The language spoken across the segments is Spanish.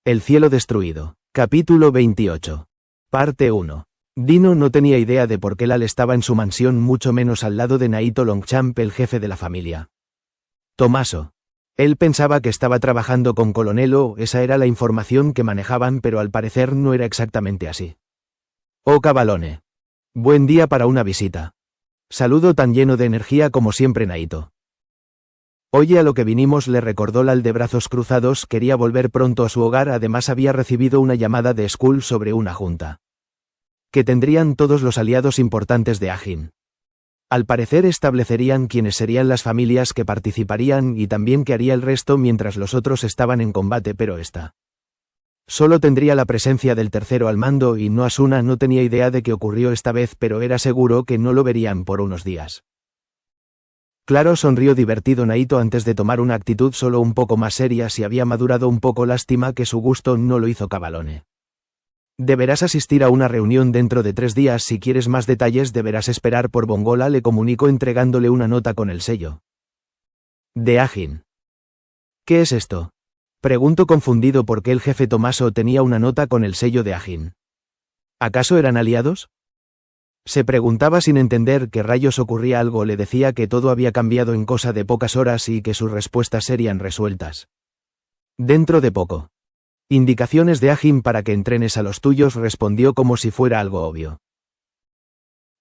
El cielo destruido. Capítulo 28. Parte 1. Dino no tenía idea de por qué Lal estaba en su mansión, mucho menos al lado de Naito Longchamp, el jefe de la familia. Tommaso. Él pensaba que estaba trabajando con Colonello, esa era la información que manejaban, pero al parecer no era exactamente así. Oh Cavalone. Buen día para una visita. Saludo tan lleno de energía como siempre Naito. Oye, a lo que vinimos, le recordó Lal de brazos cruzados, quería volver pronto a su hogar, además había recibido una llamada de Skull sobre una junta que tendrían todos los aliados importantes de Ajin. Al parecer establecerían quiénes serían las familias que participarían y también qué haría el resto mientras los otros estaban en combate, pero esta solo tendría la presencia del tercero al mando y no Asuna. No tenía idea de qué ocurrió esta vez, pero era seguro que no lo verían por unos días. Claro, sonrió divertido Naito antes de tomar una actitud solo un poco más seria. Si había madurado un poco, lástima que su gusto no lo hizo Cavalone. Deberás asistir a una reunión dentro de 3 días, si quieres más detalles deberás esperar por Bongola, le comunicó entregándole una nota con el sello de Ajin. ¿Qué es esto?, preguntó confundido porque el jefe Tommaso tenía una nota con el sello de Ajin. ¿Acaso eran aliados?, se preguntaba sin entender qué rayos ocurría. Algo le decía que todo había cambiado en cosa de pocas horas y que sus respuestas serían resueltas dentro de poco. Indicaciones de Ajin para que entrenes a los tuyos, respondió como si fuera algo obvio.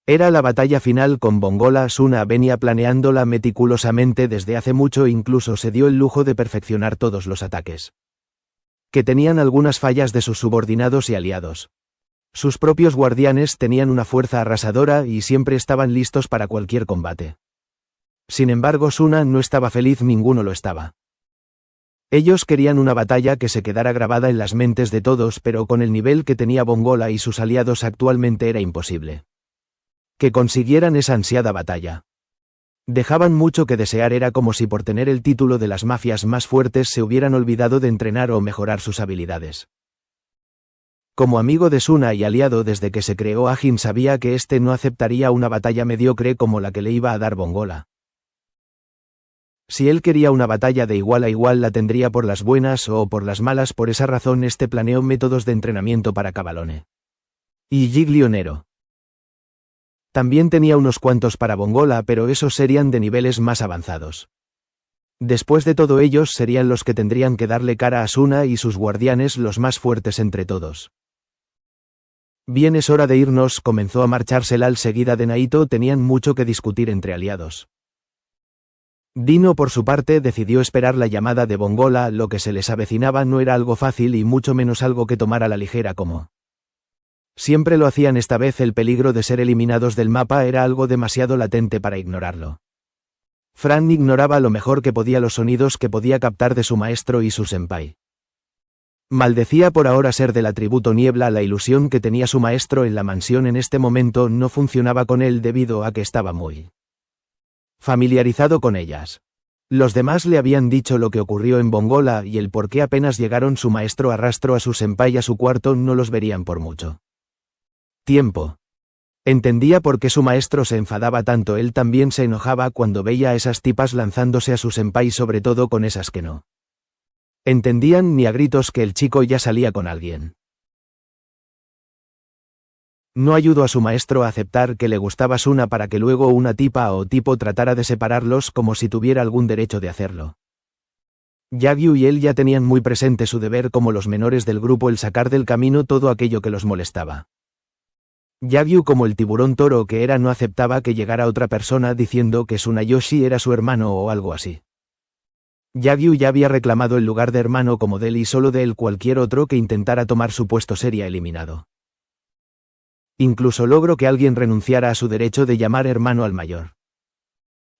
Era la batalla final con Bongola. Asuna venía planeándola meticulosamente desde hace mucho, incluso se dio el lujo de perfeccionar todos los ataques que tenían algunas fallas de sus subordinados y aliados. Sus propios guardianes tenían una fuerza arrasadora y siempre estaban listos para cualquier combate. Sin embargo, Asuna no estaba feliz, ninguno lo estaba. Ellos querían una batalla que se quedara grabada en las mentes de todos, pero con el nivel que tenía Bongola y sus aliados actualmente era imposible que consiguieran esa ansiada batalla. Dejaban mucho que desear, era como si por tener el título de las mafias más fuertes se hubieran olvidado de entrenar o mejorar sus habilidades. Como amigo de Asuna y aliado desde que se creó Ajin, sabía que este no aceptaría una batalla mediocre como la que le iba a dar Bongola. Si él quería una batalla de igual a igual, la tendría por las buenas o por las malas. Por esa razón este planeó métodos de entrenamiento para Cavalone y Giglio Nero. También tenía unos cuantos para Bongola, pero esos serían de niveles más avanzados. Después de todo, ellos serían los que tendrían que darle cara a Asuna y sus guardianes, los más fuertes entre todos. Bien, es hora de irnos, comenzó a marcharse Lal seguida de Naito. Tenían mucho que discutir entre aliados. Dino, por su parte, decidió esperar la llamada de Bongola. Lo que se les avecinaba no era algo fácil y mucho menos algo que tomar a la ligera como siempre lo hacían. Esta vez el peligro de ser eliminados del mapa era algo demasiado latente para ignorarlo. Fran ignoraba lo mejor que podía los sonidos que podía captar de su maestro y su senpai. Maldecía por ahora ser del atributo niebla. La ilusión que tenía su maestro en la mansión en este momento no funcionaba con él debido a que estaba muy familiarizado con ellas. Los demás le habían dicho lo que ocurrió en Bongola y el por qué apenas llegaron su maestro arrastró a su senpai a su cuarto. No los verían por mucho tiempo. Entendía por qué su maestro se enfadaba tanto. Él también se enojaba cuando veía a esas tipas lanzándose a su senpai, sobre todo con esas que no entendían ni a gritos que el chico ya salía con alguien. No ayudó a su maestro a aceptar que le gustaba Asuna para que luego una tipa o tipo tratara de separarlos como si tuviera algún derecho de hacerlo. Yagyu y él ya tenían muy presente su deber como los menores del grupo, el sacar del camino todo aquello que los molestaba. Yagyu, como el tiburón toro que era, no aceptaba que llegara otra persona diciendo que Tsunayoshi era su hermano o algo así. Yagyu ya había reclamado el lugar de hermano como de él y solo de él cualquier otro que intentara tomar su puesto sería eliminado. Incluso logró que alguien renunciara a su derecho de llamar hermano al mayor.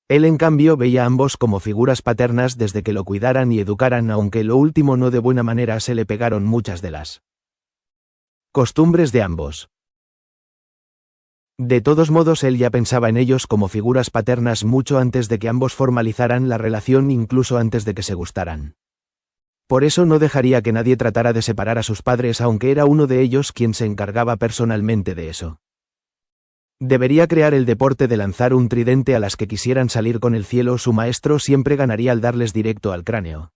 Él en cambio veía a ambos como figuras paternas desde que lo cuidaran y educaran, aunque lo último no de buena manera. Se le pegaron muchas de las costumbres de ambos. De todos modos, él ya pensaba en ellos como figuras paternas mucho antes de que ambos formalizaran la relación, incluso antes de que se gustaran. Por eso no dejaría que nadie tratara de separar a sus padres, aunque era uno de ellos quien se encargaba personalmente de eso. Debería crear el deporte de lanzar un tridente a las que quisieran salir con el cielo. Su maestro siempre ganaría al darles directo al cráneo.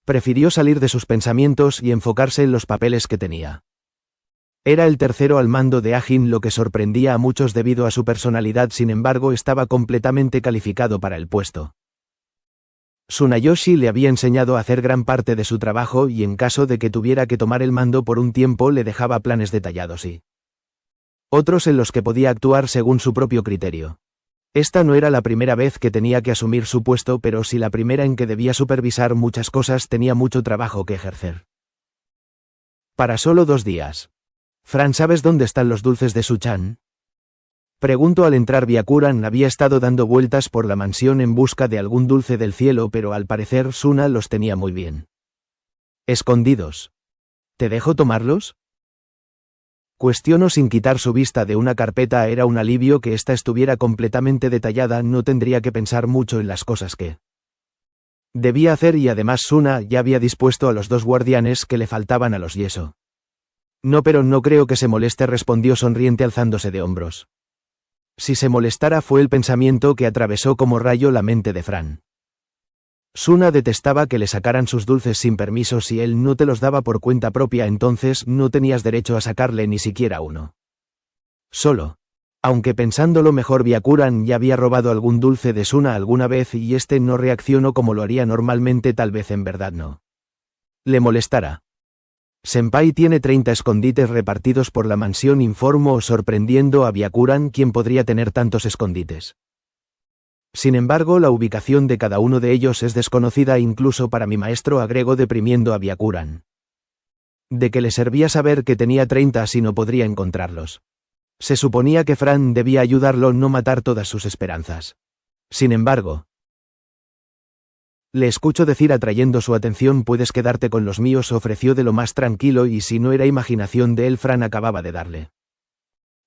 Prefirió salir de sus pensamientos y enfocarse en los papeles que tenía. Era el tercero al mando de Ajin, lo que sorprendía a muchos debido a su personalidad, sin embargo estaba completamente calificado para el puesto. Tsunayoshi le había enseñado a hacer gran parte de su trabajo y en caso de que tuviera que tomar el mando por un tiempo le dejaba planes detallados y otros en los que podía actuar según su propio criterio. Esta no era la primera vez que tenía que asumir su puesto, pero sí la primera en que debía supervisar muchas cosas. Tenía mucho trabajo que ejercer. Para solo 2 días. Fran, ¿sabes dónde están los dulces de Su-chan? Preguntó al entrar. Byakuran había estado dando vueltas por la mansión en busca de algún dulce del cielo, pero al parecer Suna los tenía muy bien escondidos. ¿Te dejo tomarlos? Cuestionó sin quitar su vista de una carpeta. Era un alivio que ésta estuviera completamente detallada, no tendría que pensar mucho en las cosas que debía hacer y además Suna ya había dispuesto a los 2 guardianes que le faltaban a los Yeso. No, pero no creo que se moleste, respondió sonriente alzándose de hombros. Si se molestara, fue el pensamiento que atravesó como rayo la mente de Fran. Suna detestaba que le sacaran sus dulces sin permiso. Si él no te los daba por cuenta propia, entonces no tenías derecho a sacarle ni siquiera uno. Solo. Aunque pensándolo mejor, Byakuran ya había robado algún dulce de Suna alguna vez y este no reaccionó como lo haría normalmente. Tal vez en verdad no le molestara. Senpai tiene 30 escondites repartidos por la mansión, informó, sorprendiendo a Byakuran. ¿Quién podría tener tantos escondites? Sin embargo, la ubicación de cada uno de ellos es desconocida incluso para mi maestro, agregó deprimiendo a Byakuran. ¿De qué le servía saber que tenía 30 si no podría encontrarlos? Se suponía que Fran debía ayudarlo, no matar todas sus esperanzas. Sin embargo, le escucho decir, atrayendo su atención, puedes quedarte con los míos, ofreció de lo más tranquilo, y si no era imaginación de él, Fran acababa de darle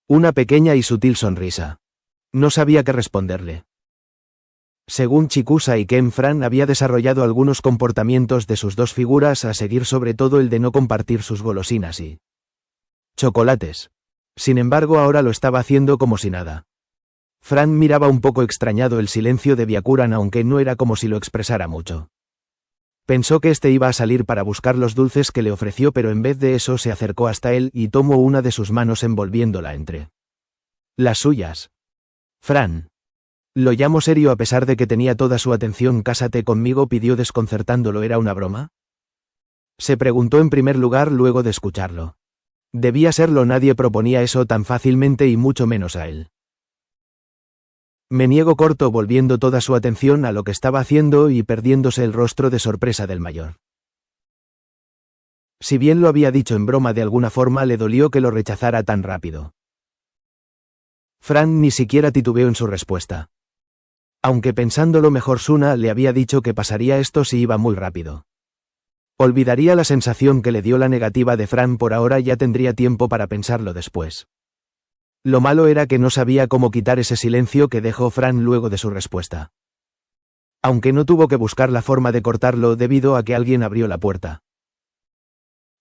una pequeña y sutil sonrisa. No sabía qué responderle. Según Chikusa y Ken, Fran había desarrollado algunos comportamientos de sus 2 figuras a seguir, sobre todo el de no compartir sus golosinas y chocolates. Sin embargo, ahora lo estaba haciendo como si nada. Fran miraba un poco extrañado el silencio de Byakuran, aunque no era como si lo expresara mucho. Pensó que este iba a salir para buscar los dulces que le ofreció, pero en vez de eso se acercó hasta él y tomó una de sus manos envolviéndola entre las suyas. Fran. Lo llamo serio a pesar de que tenía toda su atención. Cásate conmigo, pidió desconcertándolo. ¿Era una broma? Se preguntó en primer lugar luego de escucharlo. Debía serlo, nadie proponía eso tan fácilmente y mucho menos a él. Me niego, cortó, volviendo toda su atención a lo que estaba haciendo y perdiéndose el rostro de sorpresa del mayor. Si bien lo había dicho en broma, de alguna forma le dolió que lo rechazara tan rápido. Fran ni siquiera titubeó en su respuesta. Aunque pensándolo mejor, Suna le había dicho que pasaría esto si iba muy rápido. Olvidaría la sensación que le dio la negativa de Fran por ahora, ya tendría tiempo para pensarlo después. Lo malo era que no sabía cómo quitar ese silencio que dejó Fran luego de su respuesta. Aunque no tuvo que buscar la forma de cortarlo debido a que alguien abrió la puerta.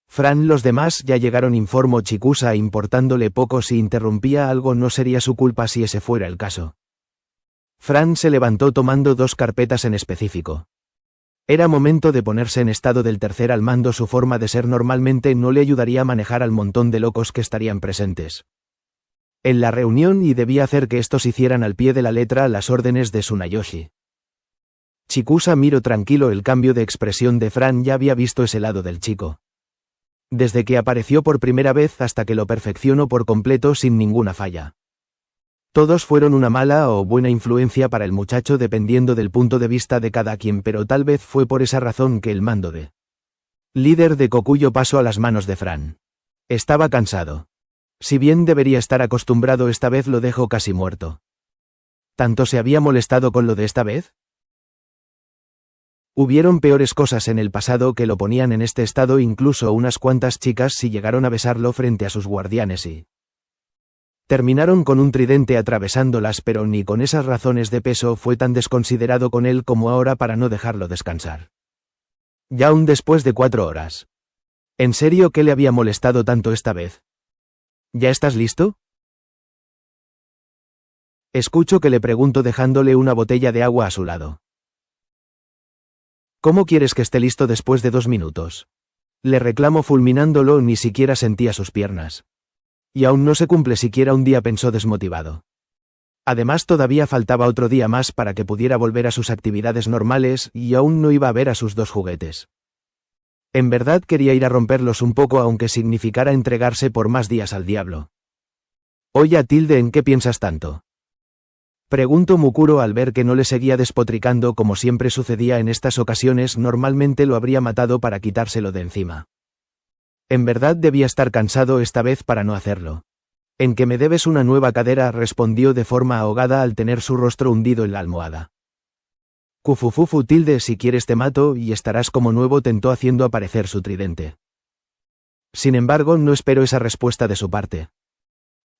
Fran, los demás ya llegaron, informó Chikusa, importándole poco si interrumpía algo, no sería su culpa si ese fuera el caso. Fran se levantó tomando 2 carpetas en específico. Era momento de ponerse en estado del tercer al mando. Su forma de ser normalmente no le ayudaría a manejar al montón de locos que estarían presentes en la reunión y debía hacer que estos hicieran al pie de la letra las órdenes de Tsunayoshi. Chikusa miró tranquilo el cambio de expresión de Fran, ya había visto ese lado del chico. Desde que apareció por primera vez hasta que lo perfeccionó por completo sin ninguna falla. Todos fueron una mala o buena influencia para el muchacho dependiendo del punto de vista de cada quien, pero tal vez fue por esa razón que el mando de líder de Kokuyo pasó a las manos de Fran. Estaba cansado. Si bien debería estar acostumbrado, esta vez lo dejó casi muerto. ¿Tanto se había molestado con lo de esta vez? Hubieron peores cosas en el pasado que lo ponían en este estado, incluso unas cuantas chicas sí llegaron a besarlo frente a sus guardianes y terminaron con un tridente atravesándolas, pero ni con esas razones de peso fue tan desconsiderado con él como ahora para no dejarlo descansar. Ya aún después de 4 horas. ¿En serio qué le había molestado tanto esta vez? ¿Ya estás listo? Escucho que le pregunto dejándole una botella de agua a su lado. ¿Cómo quieres que esté listo después de 2 minutos? Le reclamó fulminándolo, ni siquiera sentía sus piernas. Y aún no se cumple siquiera un día, pensó desmotivado. Además todavía faltaba otro día más para que pudiera volver a sus actividades normales, y aún no iba a ver a sus 2 juguetes. En verdad quería ir a romperlos un poco, aunque significara entregarse por más días al diablo. Oye, Tilde, ¿en qué piensas tanto?, preguntó Mukuro al ver que no le seguía despotricando como siempre sucedía en estas ocasiones. Normalmente lo habría matado para quitárselo de encima. En verdad debía estar cansado esta vez para no hacerlo. En que me debes una nueva cadera, respondió de forma ahogada al tener su rostro hundido en la almohada. Kufufufu, Tilde, si quieres te mato y estarás como nuevo, tentó haciendo aparecer su tridente. Sin embargo, no espero esa respuesta de su parte.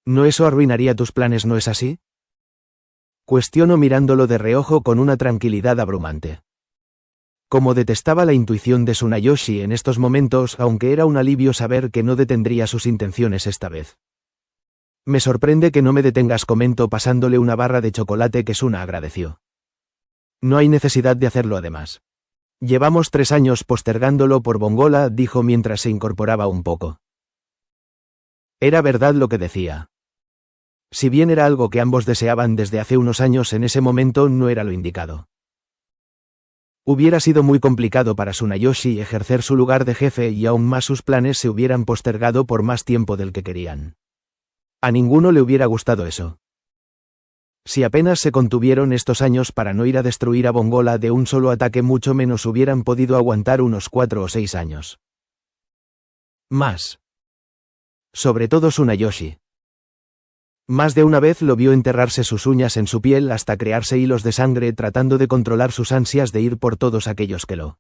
¿No eso arruinaría tus planes, no es así?, cuestionó mirándolo de reojo con una tranquilidad abrumante. Como detestaba la intuición de Tsunayoshi en estos momentos, aunque era un alivio saber que no detendría sus intenciones esta vez. Me sorprende que no me detengas, comentó pasándole una barra de chocolate que Suna agradeció. No hay necesidad de hacerlo además. Llevamos 3 años postergándolo por Bongola, dijo mientras se incorporaba un poco. Era verdad lo que decía. Si bien era algo que ambos deseaban desde hace unos años, en ese momento no era lo indicado. Hubiera sido muy complicado para Tsunayoshi ejercer su lugar de jefe y aún más sus planes se hubieran postergado por más tiempo del que querían. A ninguno le hubiera gustado eso. Si apenas se contuvieron estos años para no ir a destruir a Bongola de un solo ataque, mucho menos hubieran podido aguantar unos 4 o 6 años. Más. Sobre todo Tsunayoshi. Más de una vez lo vio enterrarse sus uñas en su piel hasta crearse hilos de sangre, tratando de controlar sus ansias de ir por todos aquellos que lo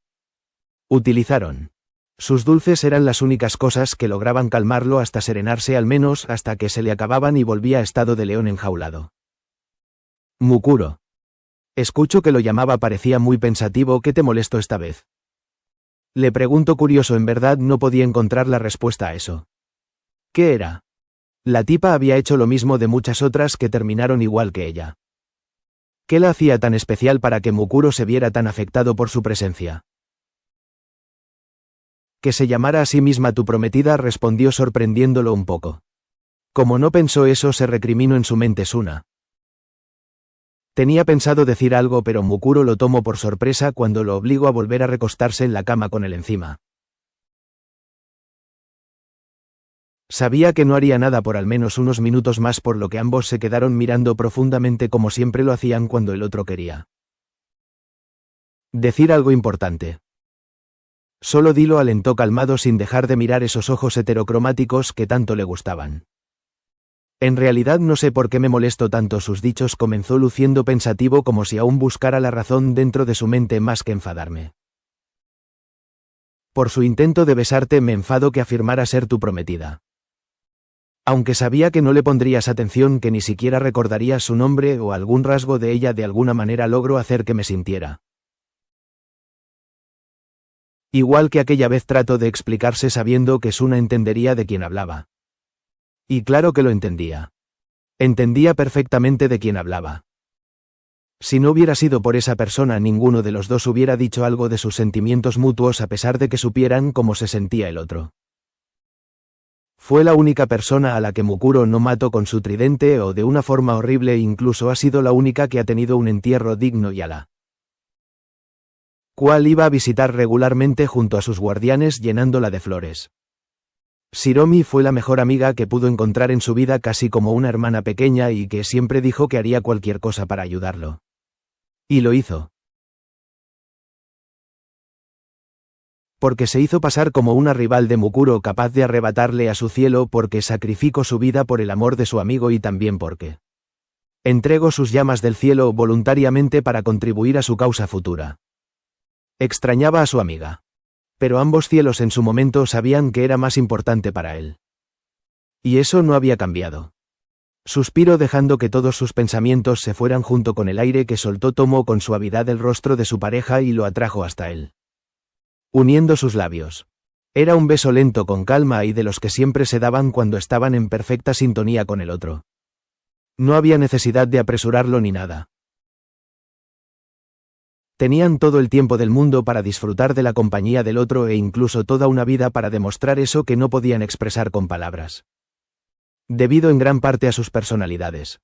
utilizaron. Sus dulces eran las únicas cosas que lograban calmarlo hasta serenarse, al menos hasta que se le acababan y volvía a estado de león enjaulado. Mukuro. Escucho que lo llamaba, parecía muy pensativo. ¿Qué te molestó esta vez?, le preguntó curioso. En verdad no podía encontrar la respuesta a eso. ¿Qué era? La tipa había hecho lo mismo de muchas otras que terminaron igual que ella. ¿Qué la hacía tan especial para que Mukuro se viera tan afectado por su presencia? Que se llamara a sí misma tu prometida, respondió sorprendiéndolo un poco. Como no pensó eso, se recriminó en su mente Suna. Tenía pensado decir algo, pero Mukuro lo tomó por sorpresa cuando lo obligó a volver a recostarse en la cama con él encima. Sabía que no haría nada por al menos unos minutos más, por lo que ambos se quedaron mirando profundamente como siempre lo hacían cuando el otro quería decir algo importante. Solo dilo, alentó calmado sin dejar de mirar esos ojos heterocromáticos que tanto le gustaban. En realidad no sé por qué me molestó tanto sus dichos, comenzó luciendo pensativo como si aún buscara la razón dentro de su mente más que enfadarme. Por su intento de besarte me enfado que afirmara ser tu prometida. Aunque sabía que no le pondrías atención, que ni siquiera recordarías su nombre o algún rasgo de ella, de alguna manera logró hacer que me sintiera igual que aquella vez. Trató de explicarse sabiendo que Suna entendería de quién hablaba. Y claro que lo entendía. Entendía perfectamente de quién hablaba. Si no hubiera sido por esa persona, ninguno de los dos hubiera dicho algo de sus sentimientos mutuos a pesar de que supieran cómo se sentía el otro. Fue la única persona a la que Mukuro no mató con su tridente o de una forma horrible, incluso ha sido la única que ha tenido un entierro digno y a la cual iba a visitar regularmente junto a sus guardianes, llenándola de flores. Shiromi fue la mejor amiga que pudo encontrar en su vida, casi como una hermana pequeña, y que siempre dijo que haría cualquier cosa para ayudarlo. Y lo hizo. Porque se hizo pasar como una rival de Mukuro capaz de arrebatarle a su cielo, porque sacrificó su vida por el amor de su amigo y también porque entregó sus llamas del cielo voluntariamente para contribuir a su causa futura. Extrañaba a su amiga. Pero ambos cielos en su momento sabían que era más importante para él. Y eso no había cambiado. Suspiró dejando que todos sus pensamientos se fueran junto con el aire que soltó. Tomó con suavidad el rostro de su pareja y lo atrajo hasta él, uniendo sus labios. Era un beso lento, con calma, y de los que siempre se daban cuando estaban en perfecta sintonía con el otro. No había necesidad de apresurarlo ni nada. Tenían todo el tiempo del mundo para disfrutar de la compañía del otro e incluso toda una vida para demostrar eso que no podían expresar con palabras. Debido en gran parte a sus personalidades.